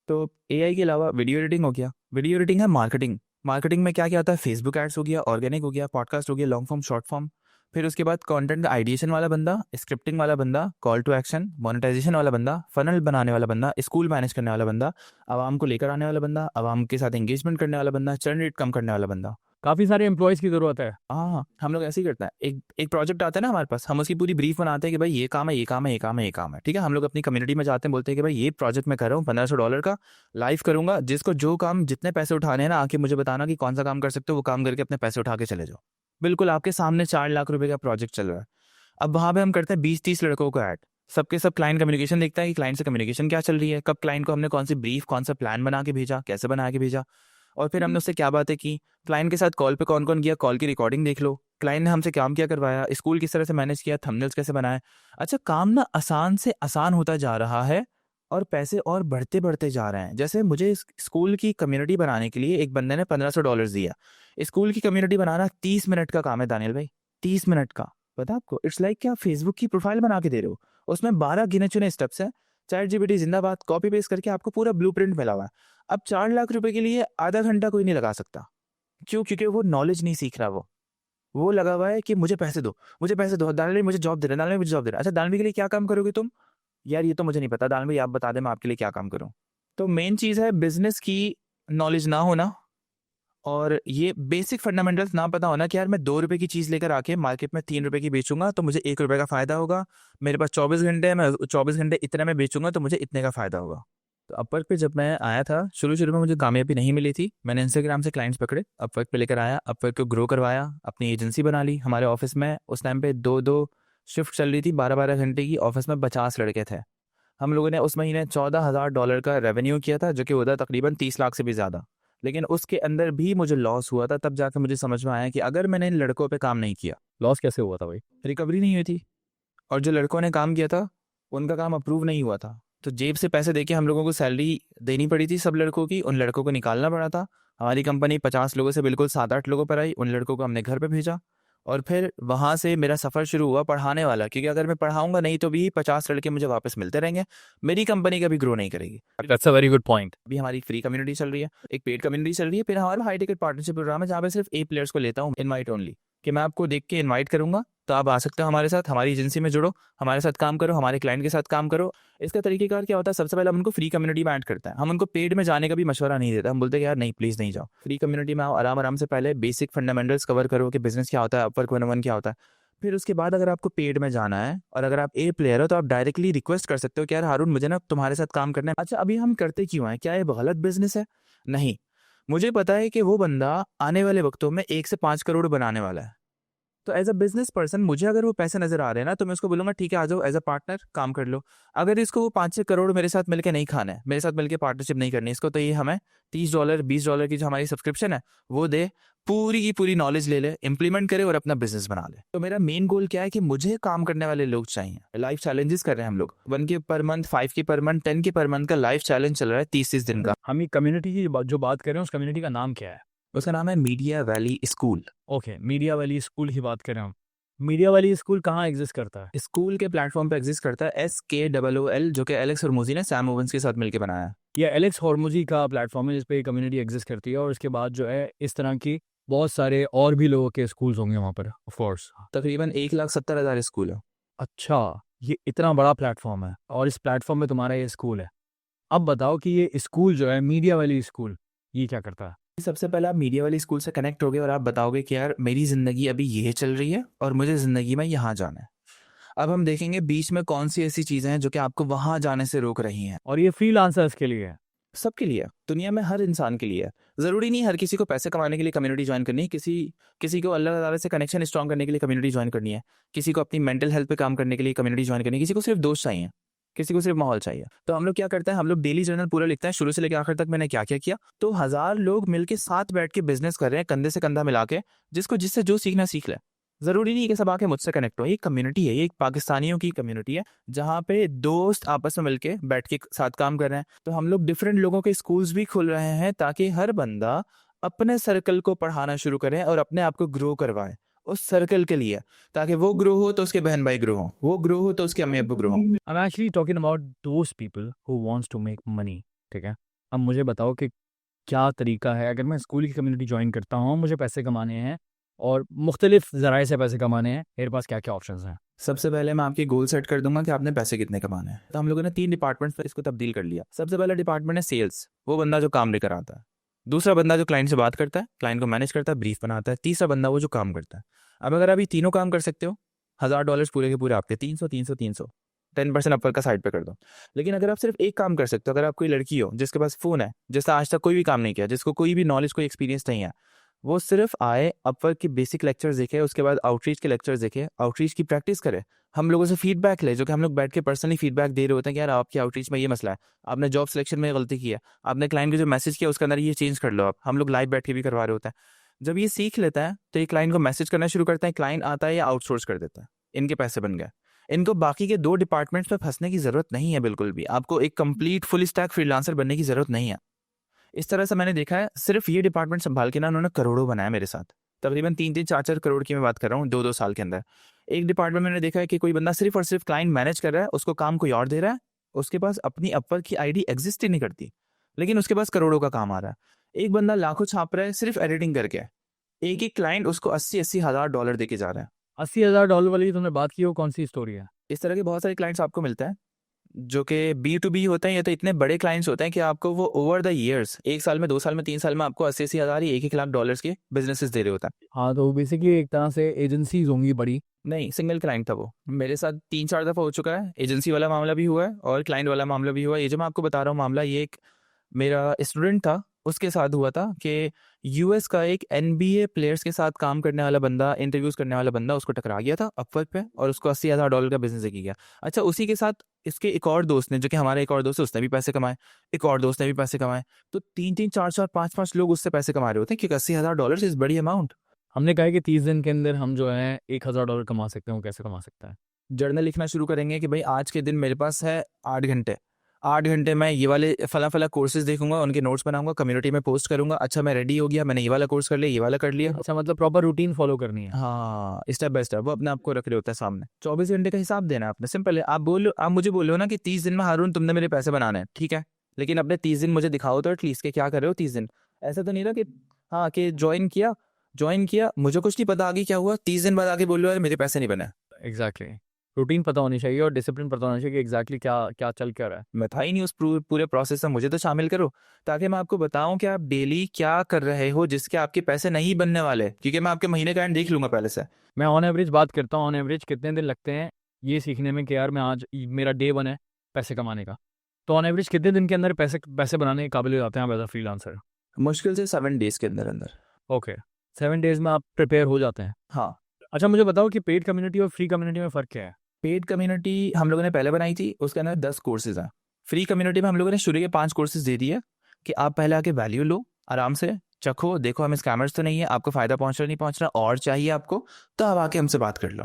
तो एआई के अलावा वीडियो एडिटिंग हो गया। वीडियो एडिटिंग है मार्केटिंग। मार्केटिंग में क्या क्या आता है? फेसबुक एड्स हो गया, ऑर्गेनिक हो गया, पॉडकास्ट हो गया, लॉन्ग फॉर्म, शॉर्ट फॉर्म। फिर उसके बाद कंटेंट का आइडिएशन वाला बंदा, स्क्रिप्टिंग वाला बंदा, कॉल टू एक्शन, मोनेटाइजेशन वाला बंदा, फनल बनाने वाला बंदा, स्कूल मैनेज करने वाला बंदा, आवाम को लेकर आने वाला बंदा, आवाम के साथ एंगेजमेंट करने वाला बंदा, चर्न रेट कम करने वाला बंदा। काफ़ी सारे एम्प्लॉयज़ की ज़रूरत है। हाँ, हम लोग ऐसे ही करते हैं। एक एक प्रोजेक्ट आता है ना हमारे पास, हम उसकी पूरी ब्रीफ बनाते हैं कि भाई ये काम है, ये काम है, ये काम है, ये काम है, ठीक है। हम लोग अपनी कम्युनिटी में जाते हैं, बोलते हैं कि भाई ये प्रोजेक्ट मैं कर रहा हूँ $1500 का, लाइव करूंगा। जिसको जो काम जितने पैसे उठाने हैं ना, आके मुझे बताना कि कौन सा काम कर सकते हो, वो काम करके अपने पैसे उठा के चले जाओ। बिल्कुल आपके सामने 4 लाख रुपए का प्रोजेक्ट चल रहा है। अब वहाँ पे हम करते हैं 20-30 लड़कों को ऐड। सबके सब क्लाइंट कम्युनिकेशन देखता है कि क्लाइंट से कम्युनिकेशन क्या चल रही है, कब क्लाइंट को हमने कौन सी ब्रीफ, कौन सा प्लान बना के भेजा, कैसे बना के भेजा। और फिर हमने उससे क्या बातें की, क्लाइंट के साथ कॉल पे कौन कौन गया, कॉल की रिकॉर्डिंग देख लो, क्लाइंट ने हमसे काम क्या करवाया, स्कूल किस तरह से मैनेज किया, थंबनेल्स कैसे बनाए। अच्छा, काम ना आसान से आसान होता जा रहा है और पैसे और बढ़ते बढ़ते जा रहे हैं। जैसे मुझे स्कूल की कम्युनिटी बनाने के लिए एक बंदे ने $1500 दिया। स्कूल की कम्युनिटी बनाना 30 मिनट का काम है दानियल भाई, 30 मिनट का। पता आपको, इट्स लाइक क्या फेसबुक की प्रोफाइल बना के दे रहे हो, उसमें 12 गिने चुने स्टेप्स हैं। ChatGPT जिंदाबाद, कॉपी पेस्ट करके आपको पूरा ब्लूप्रिंट मिला हुआ है। अब 4 लाख रुपए के लिए आधा घंटा कोई नहीं लगा सकता। क्यों? क्योंकि वो नॉलेज नहीं सीख रहा। वो लगा हुआ है कि मुझे पैसे दो, मुझे पैसे दो, दानवी मुझे जॉब दे रहा है, दानवी मुझे जॉब दे रहा है। अच्छा, दानवी के लिए क्या काम करोगे तुम? यार ये तो मुझे नहीं पता, दानवी आप बता दें मैं आपके लिए क्या काम करूं। तो मेन चीज़ है बिजनेस की नॉलेज ना होना, और ये बेसिक फंडामेंटल्स ना पता होना कि यार मैं 2 रुपए की चीज़ लेकर आके मार्केट में 3 रुपए की बेचूंगा तो मुझे 1 रुपए का फायदा होगा। मेरे पास 24 घंटे है, मैं 24 घंटे इतने में बेचूंगा तो मुझे इतने का फायदा होगा। तो अपवर्क पे जब मैं आया था, शुरू शुरू में मुझे कामयाबी नहीं मिली थी। मैंने इंस्टाग्राम से क्लाइंट्स पकड़े, अपवर्क पे लेकर आया, अपवर्क को ग्रो करवाया, अपनी एजेंसी बना ली। हमारे ऑफिस में उस टाइम पे 2-2 शिफ्ट चल रही थी, 12-12 घंटे की। ऑफिस में 50 लड़के थे। हम लोगों ने उस महीने $14,000 का रेवेन्यू किया था, जो कि होता तकरीबन 30 लाख से भी ज़्यादा। लेकिन उसके अंदर भी मुझे लॉस हुआ था। तब जाकर मुझे समझ में आया कि अगर मैंने इन लड़कों पे काम नहीं किया, लॉस कैसे हुआ था भाई? रिकवरी नहीं हुई थी। और जो लड़कों ने काम किया था उनका काम अप्रूव नहीं हुआ था, तो जेब से पैसे देके हम लोगों को सैलरी देनी पड़ी थी। सब लड़कों की, उन लड़कों को निकालना पड़ा था। हमारी कंपनी 50 लोगों से बिल्कुल 7-8 लोगों पर आई। उन लड़कों को हमने घर पे भेजा, और फिर वहाँ से मेरा सफ़र शुरू हुआ पढ़ाने वाला, क्योंकि अगर मैं पढ़ाऊंगा नहीं तो भी 50 लड़के मुझे वापस मिलते रहेंगे, मेरी कंपनी कभी ग्रो नहीं करेगी। That's a very good point. अभी हमारी फ्री कम्युनिटी चल रही है, एक पेड कम्युनिटी चल रही है, फिर हमारा हाई टिकट पार्टनरशिप प्रोग्राम है जहाँ पे सिर्फ प्लेयर्स को लेता हूँ इनवाइट ओनली, कि मैं आपको देख के इनवाइट करूंगा तो आप आ सकते हो हमारे साथ, हमारी एजेंसी में जुड़ो, हमारे साथ काम करो, हमारे क्लाइंट के साथ काम करो। इसका तरीकेकार क्या होता है? सबसे पहले हम उनको फ्री कम्युनिटी में ऐड करते हैं। हम उनको पेड में जाने का भी मशवरा नहीं देता। हम बोलते हैं यार नहीं, प्लीज़ नहीं जाओ, फ्री कम्युनिटी में आओ, आराम आराम से पहले बेसिक फंडामेंटल्स कवर करो कि बिजनेस क्या होता है, अपवर्क 101 क्या होता है। फिर उसके बाद अगर आपको पेड में जाना है और अगर आप प्लेयर हो तो आप डायरेक्टली रिक्वेस्ट कर सकते हो कि यार हारून मुझे ना तुम्हारे साथ काम करना है। अच्छा, अभी हम करते क्यों हैं? क्या ये गलत बिजनेस है? नहीं, मुझे पता है कि वो बंदा आने वाले वक्तों में 1 से 5 करोड़ बनाने वाला है। तो एज अ बिजनेस पर्सन मुझे अगर वो पैसे नजर आ रहे हैं ना, तो मैं उसको बोलूंगा ठीक है, आ जाओ एज अ पार्टनर काम कर लो। अगर इसको वो 5-6 करोड़ मेरे साथ मिलके नहीं खाना है, मेरे साथ मिलके पार्टनरशिप नहीं करनी इसको, तो ये हमें $30 $20 की जो हमारी सब्सक्रिप्शन है वो दे, पूरी की पूरी नॉलेज ले ले, इंप्लीमेंट करे और अपना बिजनेस बना ले। तो मेरा मेन गोल क्या है कि मुझे काम करने वाले लोग चाहिए। लाइफ चैलेंजेस कर रहे हैं हम लोग, 1 के पर मंथ, 5 के पर मंथ, 10 के पर मंथ का लाइफ चैलेंज चल रहा है, 30-30 दिन का। हम ये कम्युनिटी की जो बात कर रहे हैं उस कम्युनिटी का नाम क्या है? उसका नाम है media valley school. Okay, media valley school की बात करें हम। मीडिया वैली स्कूल कहाँ एग्जिस्ट करता है? स्कूल के प्लेटफॉर्म पे एग्जिस्ट करता है, SKOOL, जो कि एलेक्स हरमुजी ने सैम ओवेंस के साथ मिलकर बनाया है। ये एलेक्स हॉर्मुजी का प्लेटफॉर्म है जिस पे कम्युनिटी एग्जिस्ट करती है, और इसके बाद जो है इस तरह की बहुत सारे और भी लोगों के स्कूल्स होंगे वहाँ पर, ऑफ कोर्स। तकरीबन 1,70,000 स्कूल है। अच्छा, ये इतना बड़ा प्लेटफॉर्म है और इस प्लेटफॉर्म में तुम्हारा ये स्कूल है। अब बताओ कि ये स्कूल जो है मीडिया वैली स्कूल, ये क्या करता है? सबसे पहले आप मीडिया वाली स्कूल से कनेक्ट होगे और आप बताओगे कि यार मेरी ज़िंदगी अभी ये चल रही है और मुझे ज़िंदगी में यहाँ जाना है। अब हम देखेंगे बीच में कौन सी ऐसी चीज़ें हैं जो कि आपको वहाँ जाने से रोक रही हैं। और ये फ्रीलांसर्स के लिए है? सबके लिए, दुनिया में हर इंसान के लिए है। ज़रूरी नहीं हर किसी को पैसे कमाने के लिए कम्युनिटी ज्वाइन करनी है। किसी किसी को अल्लाह ताला से कनेक्शन स्ट्रॉन्ग करने के लिए कम्युनिटी ज्वाइन करनी है। किसी को अपनी मेंटल हेल्थ पे काम करने के लिए कम्युनिटी ज्वाइन करनी है। किसी को सिर्फ दोस्त चाहिए, किसी को सिर्फ माहौल चाहिए। तो हम लोग क्या करते हैं, हम लोग डेली जर्नल पूरा लिखते हैं, शुरू से लेकर आखिर तक मैंने क्या क्या किया। तो 1000 लोग मिलके साथ बैठ के बिजनेस कर रहे हैं, कंधे से कंधा मिला के, जिसको जिससे जो सीखना सीख ले। ज़रूरी नहीं है कि सब आके मुझसे कनेक्ट हो। ये कम्युनिटी है, ये एक पाकिस्तानियों की कम्युनिटी है जहाँ पे दोस्त आपस में मिलके बैठ के साथ काम कर रहे हैं। तो हम लोग डिफरेंट लोगों के स्कूल्स भी खोल रहे हैं ताकि हर बंदा अपने सर्कल को पढ़ाना शुरू करे और अपने आप को ग्रो करवाए उस सर्कल के लिए, ताकि वो ग्रो हो तो उसके बहन भाई ग्रो हो, वो ग्रो हो तो उसके अम्मी अब्बू ग्रो हो। I am actually talking about those people who wants to make money. ठीक है, अब मुझे बताओ कि क्या तरीका है अगर मैं स्कूल की कम्युनिटी ज्वाइन करता हूँ, मुझे पैसे कमाने हैं और मुख्तलिफ ज़राए से पैसे कमाने हैं, मेरे पास क्या क्या ऑप्शंस हैं? सबसे पहले मैं आपकी गोल सेट कर दूंगा कि आपने पैसे कितने कमाने हैं। तो हम लोगों ने 3 डिपार्टमेंट्स पर इसको तब्दील कर लिया। सबसे पहला डिपार्टमेंट है सेल्स, वो बंदा जो काम लेकर आता है। दूसरा बंदा जो क्लाइंट से बात करता है, क्लाइंट को मैनेज करता है, ब्रीफ बनाता है। तीसरा बंदा वो जो काम करता है। अब अगर आप ये तीनों काम कर सकते हो, $1000 पूरे के पूरे आपके, 300 10% अपर का साइड पे कर दो। लेकिन अगर आप सिर्फ एक काम कर सकते हो, अगर आप कोई लड़की हो जिसके पास फ़ोन है, जिसने आज तक कोई भी काम नहीं किया, जिसको कोई भी नॉलेज, कोई एक्सपीरियंस नहीं है, वो सिर्फ आए, अपवर्क की बेसिक लेक्चर्स देखे, उसके बाद आउटरीच के लेक्चर्स देखे, आउटरीच की प्रैक्टिस करे, हम लोगों से फीडबैक ले, जो कि हम लोग बैठ के पर्सनली फीडबैक दे रहे होते हैं कि यार आपकी आउटरीच में ये मसला है, आपने जॉब सिलेक्शन में गलती की है, आपने क्लाइंट को जो मैसेज किया उसके अंदर ये चेंज कर लो आप। हम लोग लाइव बैठ के भी करवा रहे होते हैं। जब ये सीख लेता है तो ये क्लाइंट को मैसेज करना शुरू करता है, क्लाइंट आता है या आउटसोर्स कर देता है, इनके पैसे बन गए। इनको बाकी के 2 डिपार्टमेंट्स में फंसने की जरूरत नहीं है बिल्कुल भी। आपको एक कंप्लीट फुल स्टैक फ्रीलांसर बनने की जरूरत नहीं है। इस तरह से मैंने देखा है, सिर्फ ये डिपार्टमेंट संभाल के ना उन्होंने करोड़ों बनाया मेरे साथ। तकरीबन 3-4 करोड़ की मैं बात कर रहा हूँ 2-2 साल के अंदर। एक डिपार्टमेंट में मैंने देखा है कि कोई बंदा सिर्फ और सिर्फ क्लाइंट मैनेज कर रहा है, उसको काम कोई और दे रहा है, उसके पास अपनी अपवर्क की आईडी एग्जिस्ट ही नहीं करती, लेकिन उसके पास करोड़ों का काम आ रहा है। एक बंदा लाखों छाप रहा है सिर्फ एडिटिंग करके, एक ही क्लाइंट उसको 80-80 हज़ार डॉलर देके जा रहा है। $80,000 वाली तुमने बात की, वो कौन सी स्टोरी है? इस तरह के बहुत सारे क्लाइंट्स आपको मिलते हैं जो कि B2B होते हैं, या तो इतने बड़े क्लाइंट्स होते हैं कि आपको वो ओवर द ईयर्स 1 साल में 2 साल में 3 साल में आपको 80-80 हज़ार या 1-1 लाख डॉलर्स के बिजनेसेस दे रहे होता है। हाँ, तो बेसिकली एक तरह से एजेंसीज होंगी बड़ी। नहीं, सिंगल क्लाइंट था वो। मेरे साथ 3-4 दफ़ा हो चुका है, एजेंसी वाला मामला भी हुआ है और क्लाइंट वाला मामला भी हुआ है। ये जो मैं आपको बता रहा हूँ मामला, ये एक मेरा स्टूडेंट था, उसके साथ हुआ था कि यूएस का एक NBA प्लेयर्स के साथ काम करने वाला बंदा, इंटरव्यूज़ करने वाला बंदा उसको टकरा गया था अपवर्क पे और उसको $80,000 का बिज़नेस देके गया। अच्छा, उसी के साथ इसके एक और दोस्त ने, जो कि हमारा एक और दोस्त है, उसने भी पैसे कमाए, एक और दोस्त ने भी पैसे कमाए। तो 3-3, 4-4, 5-5 लोग उससे पैसे कमा रहे होते हैं, क्योंकि $80,000 इज़ बड़ी अमाउंट। हमने कहा है कि 30 दिन के अंदर हम जो है $1,000 कमा सकते हैं। वो कैसे कमा सकता है? जर्नल लिखना शुरू करेंगे कि भाई आज के दिन मेरे पास है 8 घंटे, 8 घंटे मैं ये वाले फला कोर्सेज देखूंगा, उनके नोट्स बनाऊंगा, कम्युनिटी में पोस्ट करूंगा। अच्छा, मैं रेडी हो गया, मैंने ये वाला कोर्स कर लिया, ये वाला कर लिया। अच्छा, मतलब प्रॉपर रूटीन फॉलो करनी है। हाँ, स्टेप बाय स्टेप वो अपने आप को रख रहे होता है सामने। 24 घंटे का हिसाब देना है आपने, सिंपल है। आप मुझे बोलो ना कि 30 दिन में हारून तुमने मेरे पैसे बनाने हैं, ठीक है, लेकिन अपने 30 दिन मुझे दिखाओ तो एटलीस्ट के क्या कर रहे हो 30 दिन। ऐसा तो नहीं ना कि हाँ कि ज्वाइन किया मुझे कुछ नहीं पता आगे क्या हुआ, 30 दिन बाद आके बोल रहे हो यार मेरे पैसे नहीं बने। एग्जैक्टली। रूटीन पता होनी चाहिए और डिसिप्लिन पता होना चाहिए कि एग्जैक्टली क्या क्या चल क्या रहा है। मैं था ही नहीं उस पूरे प्रोसेस में, मुझे तो शामिल करो ताकि मैं आपको बताऊं कि आप डेली क्या कर रहे हो जिसके आपके पैसे नहीं बनने वाले, क्योंकि मैं आपके महीने का एंड देख लूंगा पहले से। मैं ऑन एवरेज बात करता हूँ, ऑन एवरेज कितने दिन लगते हैं ये सीखने में कि यार मैं आज मेरा डे 1 है पैसे कमाने का, तो ऑन एवरेज कितने दिन के अंदर पैसे पैसे बनाने के काबिल हो जाते हैं आप एज अ फ्रीलांसर? मुश्किल से 7 डेज के अंदर अंदर। ओके, 7 डेज में आप प्रिपेयर हो जाते हैं। हाँ। अच्छा, मुझे बताओ कि पेड कम्युनिटी और फ्री कम्युनिटी में फ़र्क क्या है? पेड कम्युनिटी हम लोगों ने पहले बनाई थी, उसके अंदर 10 कोर्सेज हैं। फ्री कम्युनिटी में हम लोगों ने शुरू के 5 कोर्सेज दे दिए कि आप पहले आके वैल्यू लो, आराम से चखो, देखो हम स्कैमर्स तो नहीं है, आपको फ़ायदा पहुंच रहा नहीं पहुंच रहा और चाहिए आपको, तो आप आके हमसे बात कर लो।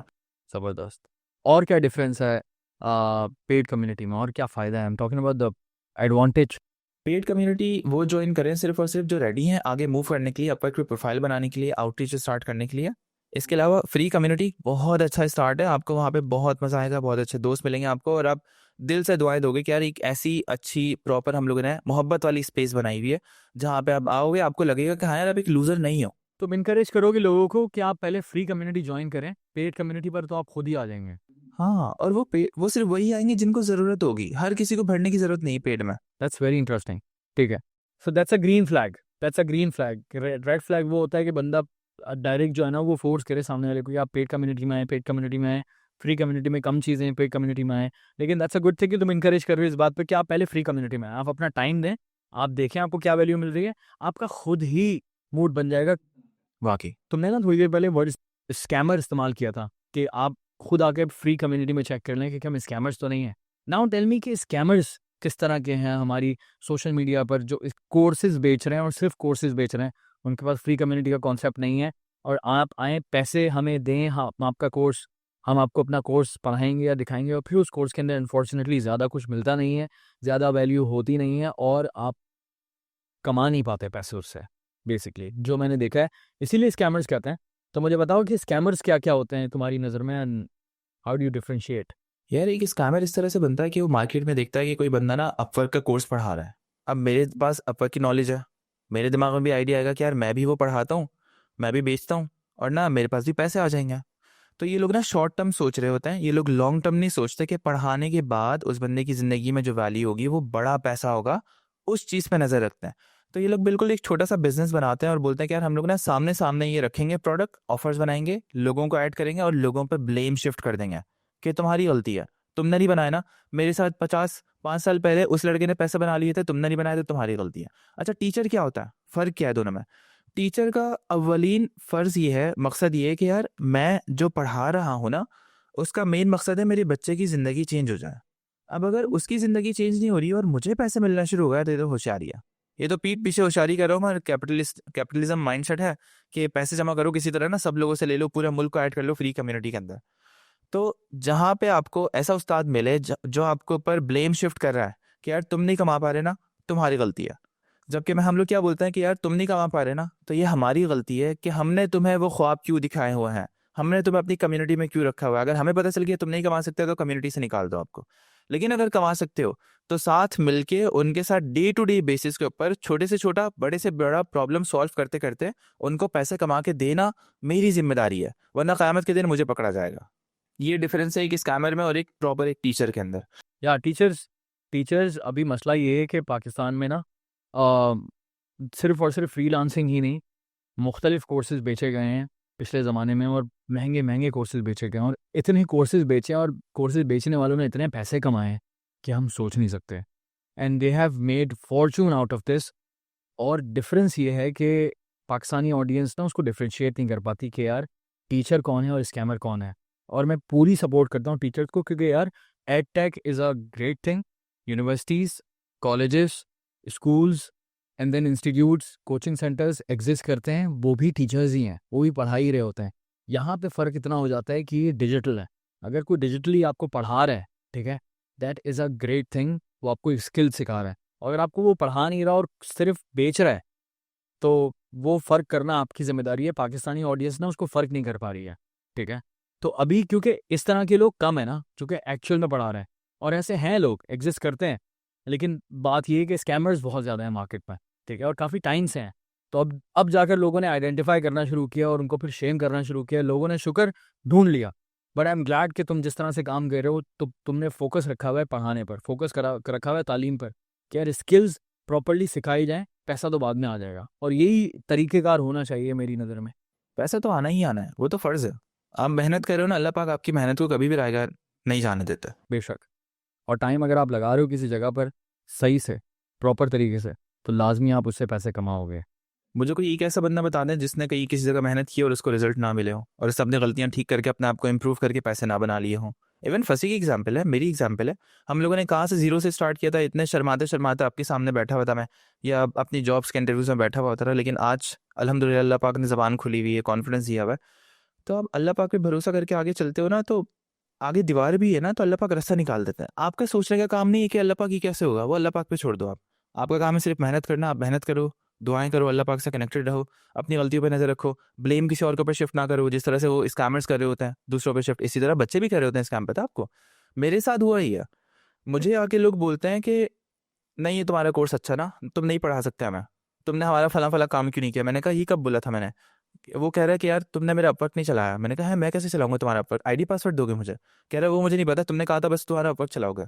ज़बरदस्त। और क्या डिफरेंस है पेड कम्युनिटी में, और क्या फ़ायदा है? I am talking about the advantage. Paid community वो ज्वाइन करें सिर्फ और सिर्फ जो रेडी हैं आगे मूव करने के लिए, अपवर्क पे प्रोफाइल बनाने के लिए, आउटरीच स्टार्ट करने के लिए। इसके अलावा फ्री कम्युनिटी बहुत अच्छा स्टार्ट है, आपको वहाँ पे बहुत मज़ा आएगा, बहुत अच्छे दोस्त मिलेंगे आपको और आप दिल से दुआएं दोगे कि यार एक ऐसी अच्छी प्रॉपर हम लोगों ने मोहब्बत वाली स्पेस बनाई हुई है जहाँ पे आप आओगे आपको लगेगा कि हाँ यार आप एक लूज़र नहीं हो। तुम इनकरेज करोगे लोगों को कि आप पहले फ्री कम्युनिटी ज्वाइन करें, पेड कम्युनिटी पर तो आप खुद ही आ जाएंगे। हाँ, और वो सिर्फ वही आएंगे जिनको ज़रूरत होगी, हर किसी को भरने की ज़रूरत नहीं पेड में। That's very interesting. ठीक है, so that's a green flag. That's a green flag. Red flag वो होता है कि बंदा डायरेक्ट जो है ना वो फोर्स करे सामने वाले को कि आप पेड कम्युनिटी में आए, पेड कम्युनिटी में आए, फ्री कम्युनिटी में कम चीज़ें हैं, पेड कम्युनिटी में आए। लेकिन दैट्स अ गुड थिंग कि तुम इनकरेज कर रहे हो इस बात पे कि आप पहले फ्री कम्युनिटी में आए, आप अपना टाइम दें, आप देखें आपको क्या वैल्यू मिल रही है, आपका खुद ही मूड बन जाएगा। वाकई। तुमने ना थोड़ी देर पहले वर्ड स्कैमर इस्तेमाल किया था कि आप खुद आके फ्री कम्युनिटी में चेक कर लें कि हम स्कैमर्स तो नहीं है। नाउ टेल मी कि स्कैमर्स किस तरह के हैं हमारी सोशल मीडिया पर जो कोर्सेज बेच रहे हैं और सिर्फ कोर्सेज बेच रहे हैं, उनके पास फ्री कम्युनिटी का कॉन्सेप्ट नहीं है और आप आए पैसे हमें दें, हम आपका कोर्स, हम आपको अपना कोर्स पढ़ाएंगे या दिखाएंगे और फिर उस कोर्स के अंदर अनफॉर्चुनेटली ज़्यादा कुछ मिलता नहीं है, ज़्यादा वैल्यू होती नहीं है और आप कमा नहीं पाते पैसे उससे, बेसिकली जो मैंने देखा है। इसीलिए स्कैमर्स कहते हैं। तो मुझे बताओ कि स्कैमर्स क्या क्या होते हैं तुम्हारी नज़र में and how do you differentiate? यार एक स्कैमर इस तरह से बनता है कि वो मार्केट में देखता है कि कोई बंदा ना अपवर्क का कोर्स पढ़ा रहा है। अब मेरे पास अपवर्क की नॉलेज है, मेरे दिमाग में भी आइडिया आएगा कि यार मैं भी वो पढ़ाता हूँ, मैं भी बेचता हूँ और ना मेरे पास भी पैसे आ जाएंगे। तो ये लोग ना शॉर्ट टर्म सोच रहे होते हैं, ये लोग लॉन्ग टर्म नहीं सोचते कि पढ़ाने के बाद उस बंदे की ज़िंदगी में जो वैल्यू होगी वो बड़ा पैसा होगा, उस चीज़ पे नज़र रखते हैं। तो ये लोग बिल्कुल एक छोटा सा बिजनेस बनाते हैं और बोलते हैं कि यार हम लोग ना सामने सामने ये रखेंगे, प्रोडक्ट ऑफर्स बनाएंगे, लोगों को ऐड करेंगे और लोगों पर ब्लेम शिफ्ट कर देंगे कि तुम्हारी गलती है, तुमने नहीं बनाया ना, मेरे साथ 5 साल पहले उस लड़के ने पैसे बना लिए थे, तुमने नहीं बनाया तो तुम्हारी गलती है। अच्छा, टीचर क्या होता है, फ़र्क क्या है दोनों में? टीचर का अव्वलीन फ़र्ज़ ये है, मकसद ये है कि यार मैं जो पढ़ा रहा हूँ ना, उसका मेन मकसद है मेरे बच्चे की ज़िंदगी चेंज हो जाए। अब अगर उसकी ज़िंदगी चेंज नहीं हो रही है और मुझे पैसे मिलना शुरू हो गया तो ये तो होशियारी है। ये तो पीठ पीछे होशियारी कर रहा हूँ मैं, कैपिटलिज़्म माइंडसेट है कि पैसे जमा करो किसी तरह ना, सब लोगों से ले लो, पूरा मुल्क को ऐड कर लो फ्री कम्युनिटी के अंदर। तो जहाँ पे आपको ऐसा उस्ताद मिले जो आपके ऊपर ब्लेम शिफ्ट कर रहा है कि यार तुम नहीं कमा पा रहे ना, तुम्हारी गलती है। जबकि हम लोग क्या बोलते हैं कि यार तुम नहीं कमा पा रहे ना, तो ये हमारी गलती है कि हमने तुम्हें वो ख्वाब क्यों दिखाए हुए हैं, हमने तुम्हें अपनी कम्युनिटी में क्यों रखा हुआ है। अगर हमें पता चल गया तुम नहीं कमा सकते तो कम्युनिटी से निकाल दो आपको। लेकिन अगर कमा सकते हो तो साथ मिलके उनके साथ डे टू डे बेसिस के ऊपर छोटे से छोटा बड़े से बड़ा प्रॉब्लम सॉल्व करते करते उनको पैसे कमा के देना मेरी जिम्मेदारी है, वरना क़यामत के दिन मुझे पकड़ा जाएगा। ये डिफरेंस है एक स्कैमर में और एक प्रॉपर एक टीचर के अंदर। या टीचर्स टीचर्स अभी मसला ये है कि पाकिस्तान में ना अ, सिर्फ़ और सिर्फ फ्रीलांसिंग ही नहीं, मुख्तलिफ़ कोर्सेज़ बेचे गए हैं पिछले ज़माने में, और महँगे-महँगे कोर्सेज़ बेचे गए हैं, और इतने कोर्सेज़ बेचे हैं और कोर्सेज़ बेचने वालों ने इतने पैसे कमाए हैं कि हम सोच नहीं सकते। And they have made Fortune out of this. और डिफ़रेंस ये है कि पाकिस्तानी ऑडियंस ना उसको डिफरेंशिएट नहीं कर पाती कि यार टीचर कौन है और स्कैमर कौन है। और मैं पूरी सपोर्ट करता हूँ टीचर्स को, क्योंकि यार ed tech is a great thing. Universities, colleges, schools and then institutes, coaching centres exist करते हैं, वो भी टीचर्स ही हैं, वो भी पढ़ा ही रहे होते हैं। यहाँ पे फ़र्क इतना हो जाता है कि ये डिजिटल है। अगर कोई डिजिटली आपको पढ़ा रहा है, ठीक है, that is a great thing, वो आपको एक स्किल सिखा रहा है। और अगर आपको वो पढ़ा नहीं रहा और सिर्फ बेच रहा है, तो वो फ़र्क करना आपकी ज़िम्मेदारी है। पाकिस्तानी ऑडियंस ना उसको फ़र्क नहीं कर पा रही है, ठीक है? तो अभी क्योंकि इस तरह के लोग कम है ना, जो कि एक्चुअल में पढ़ा रहे हैं, और ऐसे हैं लोग, एग्ज़िस्ट करते हैं, लेकिन बात ये है कि स्कैमर्स बहुत ज़्यादा हैं मार्केट में, ठीक है? और काफ़ी टाइम से हैं। तो अब जाकर लोगों ने आइडेंटिफ़ाई करना शुरू किया और उनको फिर शेम करना शुरू किया। लोगों ने शुक्र ढूँढ लिया। बट आई एम ग्लैड कि तुम जिस तरह से काम कर रहे हो, तो तुमने फ़ोकस रखा हुआ है पढ़ाने पर, फ़ोकस रखा हुआ है तालीम पर, कि यार स्किल्स प्रॉपर्ली सिखाई जाएँ, पैसा तो बाद में आ जाएगा। और यही तरीक़ेकार होना चाहिए मेरी नज़र में। पैसा तो आना ही आना है, वो तो फ़र्ज़ है। आप मेहनत कर रहे हो ना, अल्लाह पाक आपकी मेहनत को कभी भी रायगा नहीं जाने देता। बेशक। और टाइम अगर आप लगा रहे हो किसी जगह पर सही से, प्रॉपर तरीके से, तो लाज़मी आप उससे पैसे कमाओगे। मुझे कोई एक ऐसा बंदा बता दें जिसने कहीं किसी जगह मेहनत की और उसको रिजल्ट ना मिले हो और उसने अपनी गलतियां ठीक करके अपने आप को इम्प्रूव करके पैसे ना बना लिए हों। इवन फंसी की एग्जाम्पल है, मेरी एग्जाम्पल है। हम लोगों ने कहाँ से जीरो से स्टार्ट किया था, इतने शर्माते शर्माते आपके सामने बैठा हुआ था मैं, या अपनी जॉब्स के इंटरव्यूज में बैठा हुआ था, लेकिन आज अल्हम्दुलिल्लाह अल्लाह पाक ने ज़बान खुली हुई है, कॉन्फिडेंस दिया हुआ है। तो आप अल्लाह पाक पे भरोसा करके आगे चलते हो ना, तो आगे दीवार भी है ना, तो अल्लाह पाक रास्ता निकाल देता है। आपका सोचने का काम नहीं है कि अल्लाह पाक ये कैसे होगा, वो अल्लाह पाक पे छोड़ दो आप। आपका काम है सिर्फ मेहनत करना, आप मेहनत करो, दुआएं करो, अल्लाह पाक से कनेक्टेड रहो, अपनी गलतियों पे नजर रखो, ब्लेम किसी और के ऊपर शिफ्ट ना करो, जिस तरह से वो स्कैमर्स कर रहे होते हैं दूसरों पे शिफ्ट, इसी तरह बच्चे भी कर रहे होते हैं स्कैम। पता है आपको, मेरे साथ हुआ ही है। मुझे आके लोग बोलते हैं कि नहीं ये तुम्हारा कोर्स अच्छा ना, तुम नहीं पढ़ा सकते हमें, तुमने हमारा फला फला काम क्यों नहीं किया। मैंने कहा ये कब बोला था मैंने। वो कह रहा है कि यार तुमने मेरा अपवर्क नहीं चलाया। मैंने कहा है मैं कैसे चलाऊंगा तुम्हारा अपवर्क, आईडी पासवर्ड दोगे मुझे। कह रहा है वो मुझे नहीं पता, तुमने कहा था बस तुम्हारा अपवर्क चलाओगे।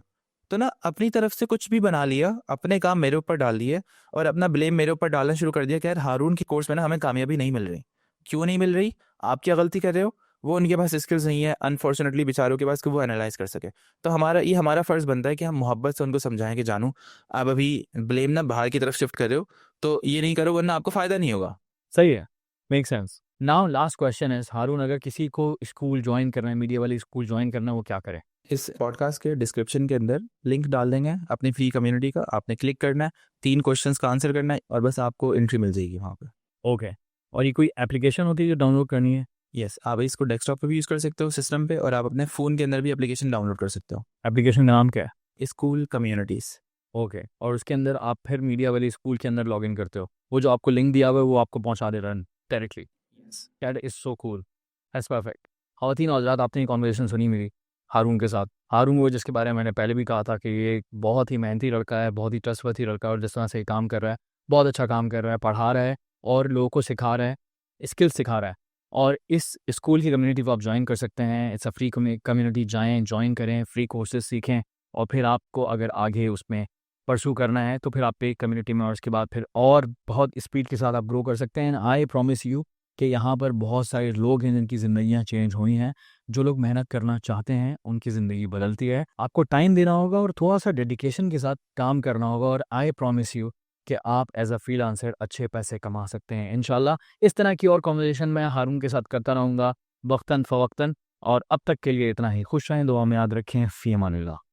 तो ना अपनी तरफ से कुछ भी बना लिया, अपने काम मेरे ऊपर डाल दिए और अपना ब्लेम मेरे ऊपर डालना शुरू कर दिया कि यार हारून के कोर्स में ना हमें कामयाबी नहीं मिल रही। क्यों नहीं मिल रही, आप क्या गलती कर रहे हो, वो उनके पास स्किल्स नहीं है अनफॉर्चुनेटली बेचारों के पास कि वो एनालाइज कर सके। तो हमारा फ़र्ज़ बनता है कि हम मोहब्बत से उनको समझाएं कि जानू आप अभी ब्लेम ना बाहर की तरफ शिफ्ट कर रहे हो, तो ये नहीं करो वरना आपको फ़ायदा नहीं होगा। सही है, make sense. Now last question is, Haroon अगर किसी को स्कूल जॉइन करना है, मीडिया वाली स्कूल जॉइन करना है, वो क्या करे? इस पॉडकास्ट के डिस्क्रिप्शन के अंदर लिंक डाल देंगे अपनी फ्री कम्युनिटी का, आपने क्लिक करना है, 3 क्वेश्चंस का आंसर करना है और बस आपको एंट्री मिल जाएगी वहाँ पे। ओके। और ये कोई एप्लीकेशन होती है जो डाउनलोड करनी है? यस, आप इसको डेस्कटॉप पे भी यूज़ कर सकते हो सिस्टम पे, और आप अपने फ़ोन के अंदर भी एप्लीकेशन डाउनलोड कर सकते हो। एप्लीकेशन का नाम क्या है? School communities. ओके। और उसके अंदर आप फिर मीडिया वाली स्कूल के अंदर लॉगिन करते हो, वो जो आपको लिंक दिया हुआ है वो आपको पहुंचा दे रहा है directly. Yes. That is so cool, that's perfect. ख़वातीन और हज़रात, आपने ये कॉन्वर्सेशन सुनी मेरी हारून के साथ। हारून वो जिसके बारे में मैंने पहले भी कहा था कि ये एक बहुत ही मेहनती लड़का है, बहुत ही ट्रस्टवर्थी लड़का है, और जिस तरह से ये काम कर रहा है, बहुत अच्छा काम कर रहा है, पढ़ा रहा है और लोगों को सिखा रहा है, स्किल्स सिखा रहा है। और इस स्कूल की कम्युनिटी को आप ज्वाइन कर सकते हैं। इट्स अ फ्री कम्युनिटी, जाएँ, ज्वाइन करें, फ्री कोर्सेज़ सीखें, और फिर आपको अगर आगे उसमें परस्यू करना है तो फिर आप पेड कम्युनिटी में, और उसके बाद फिर और बहुत स्पीड के साथ आप ग्रो कर सकते हैं। आई प्रॉमिस यू कि यहाँ पर बहुत सारे लोग हैं जिनकी ज़िंदगियाँ चेंज हुई हैं। जो लोग मेहनत करना चाहते हैं उनकी ज़िंदगी बदलती है। आपको टाइम देना होगा और थोड़ा सा डेडिकेशन के साथ काम करना होगा, और आई प्रॉमिस यू कि आप एज अ फ्रीलांसर अच्छे पैसे कमा सकते हैं इंशाल्लाह। इस तरह की और कॉन्वर्जेशन मैं हारून के साथ करता रहूँगा वक्तन फ़वक्तन। और अब तक के लिए इतना ही। खुश रहें, दुआ में याद रखें। फ़ी अमानिल्लाह।